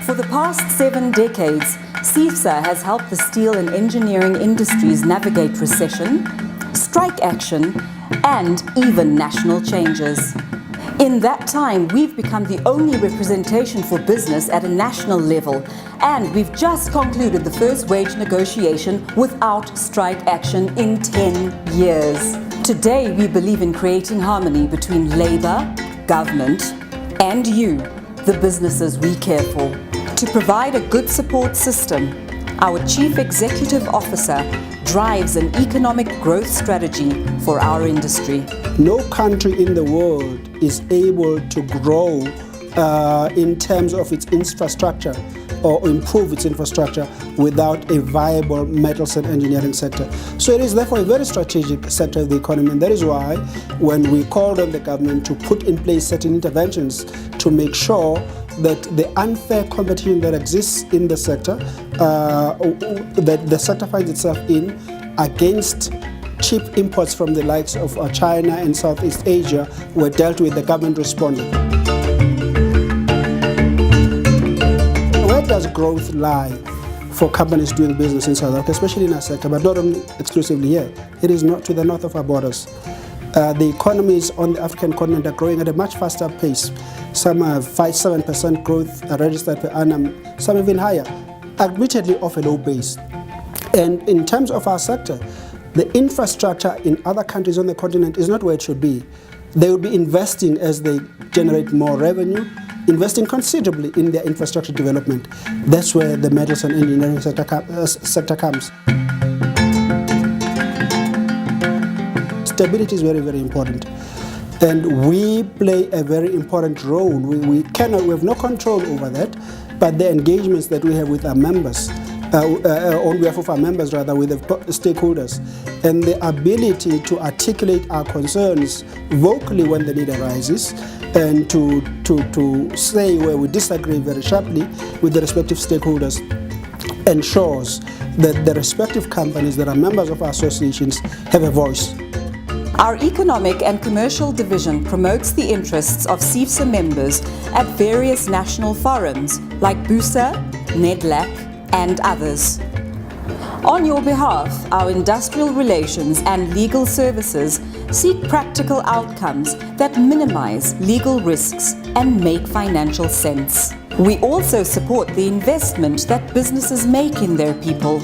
For the past 7 decades, SEIFSA has helped the steel and engineering industries navigate recession, strike action, and even national changes. In that time, we've become the only representation for business at a national level, and we've just concluded the first wage negotiation without strike action in 10 years. Today, we believe in creating harmony between labour, government, and you, the businesses we care for. To provide a good support system, our Chief Executive Officer drives an economic growth strategy for our industry. No country in the world is able to grow in terms of its infrastructure or improve its infrastructure without a viable metals and engineering sector. So it is therefore a very strategic sector of the economy, and that is why when we called on the government to put in place certain interventions to make sure that the unfair competition that exists in the sector, that the sector finds itself in against cheap imports from the likes of China and Southeast Asia were dealt with, the government responded. Where does growth lie for companies doing business in South Africa, especially in our sector, but not only exclusively here? It is not to the north of our borders. The economies on the African continent are growing at a much faster pace. Some have 5-7% growth registered per annum, some even higher, admittedly off a low base. And in terms of our sector, the infrastructure in other countries on the continent is not where it should be. They will be investing as they generate more revenue, investing considerably in their infrastructure development. That's where the metals and engineering sector comes. Stability is very, very important. And we play a very important role. We have no control over that, but the engagements that we have with our members, on behalf of our members rather, with the stakeholders, and the ability to articulate our concerns vocally when the need arises, and to say where we disagree very sharply with the respective stakeholders, ensures that the respective companies that are members of our associations have a voice. Our Economic and Commercial Division promotes the interests of SEIFSA members at various national forums like BUSA, NEDLAC, and others. On your behalf, our industrial relations and legal services seek practical outcomes that minimize legal risks and make financial sense. We also support the investment that businesses make in their people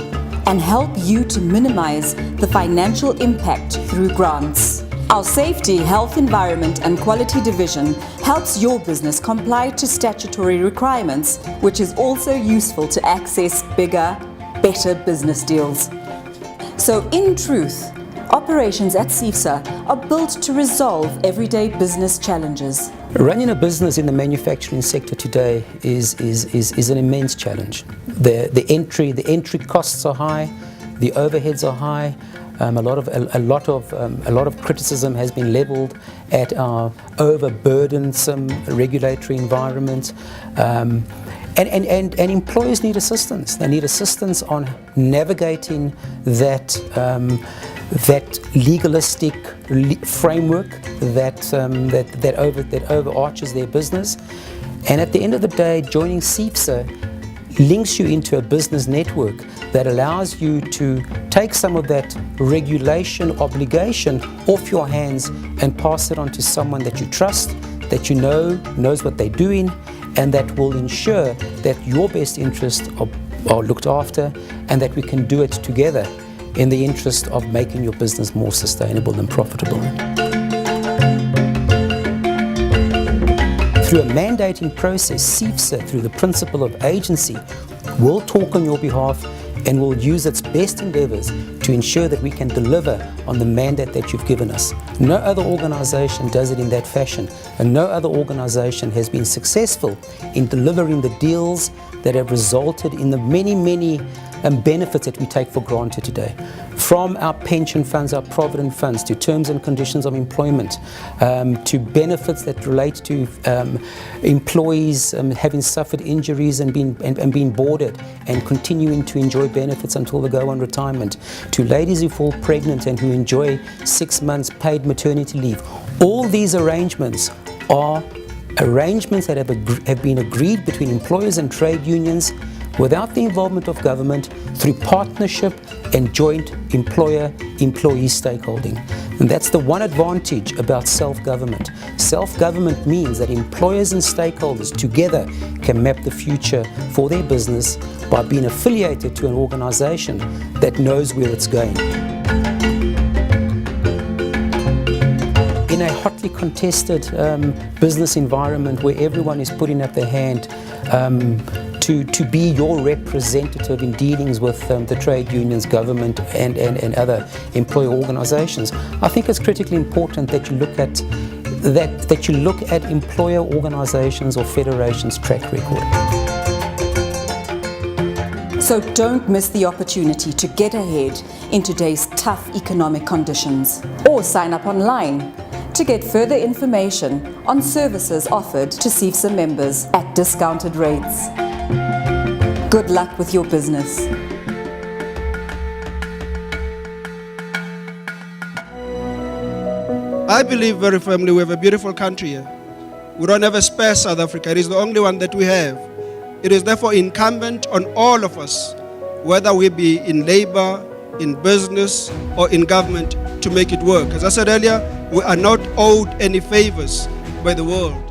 and help you to minimize the financial impact through grants. Our Safety, Health, Environment and Quality Division helps your business comply to statutory requirements, which is also useful to access bigger, better business deals. So in truth, operations at SEIFSA are built to resolve everyday business challenges. Running a business in the manufacturing sector today is an immense challenge. The entry costs are high, the overheads are high. A lot of criticism has been levelled at our overburdensome regulatory environment. And employers need assistance. They need assistance on navigating that legalistic framework that overarches their business. And at the end of the day, joining SEIFSA links you into a business network that allows you to take some of that regulation obligation off your hands and pass it on to someone that you trust, that you know knows what they're doing, and that will ensure that your best interests are looked after, and that we can do it together in the interest of making your business more sustainable and profitable. Through a mandating process, SEIFSA, through the principle of agency, will talk on your behalf and will use its best endeavours to ensure that we can deliver on the mandate that you've given us. No other organisation does it in that fashion, and no other organisation has been successful in delivering the deals that have resulted in the many benefits that we take for granted today. From our pension funds, our provident funds, to terms and conditions of employment, to benefits that relate to employees having suffered injuries and being boarded and continuing to enjoy benefits until they go on retirement, to ladies who fall pregnant and who enjoy 6 months paid maternity leave. All these arrangements are arrangements that have been agreed between employers and trade unions without the involvement of government through partnership and joint employer-employee stakeholding. And that's the one advantage about self-government. Self-government means that employers and stakeholders together can map the future for their business by being affiliated to an organization that knows where it's going. In a hotly contested business environment where everyone is putting up their hand to be your representative in dealings with the trade unions, government and other employer organizations, I think it's critically important that you look at that you look at employer organizations or federations' track record. So don't miss the opportunity to get ahead in today's tough economic conditions, or sign up online to get further information on services offered to SEIFSA members at discounted rates. Good luck with your business. I believe very firmly we have a beautiful country here. We don't have a spare South Africa. It is the only one that we have. It is therefore incumbent on all of us, whether we be in labor, in business, or in government, to make it work. As I said earlier, we are not owed any favors by the world.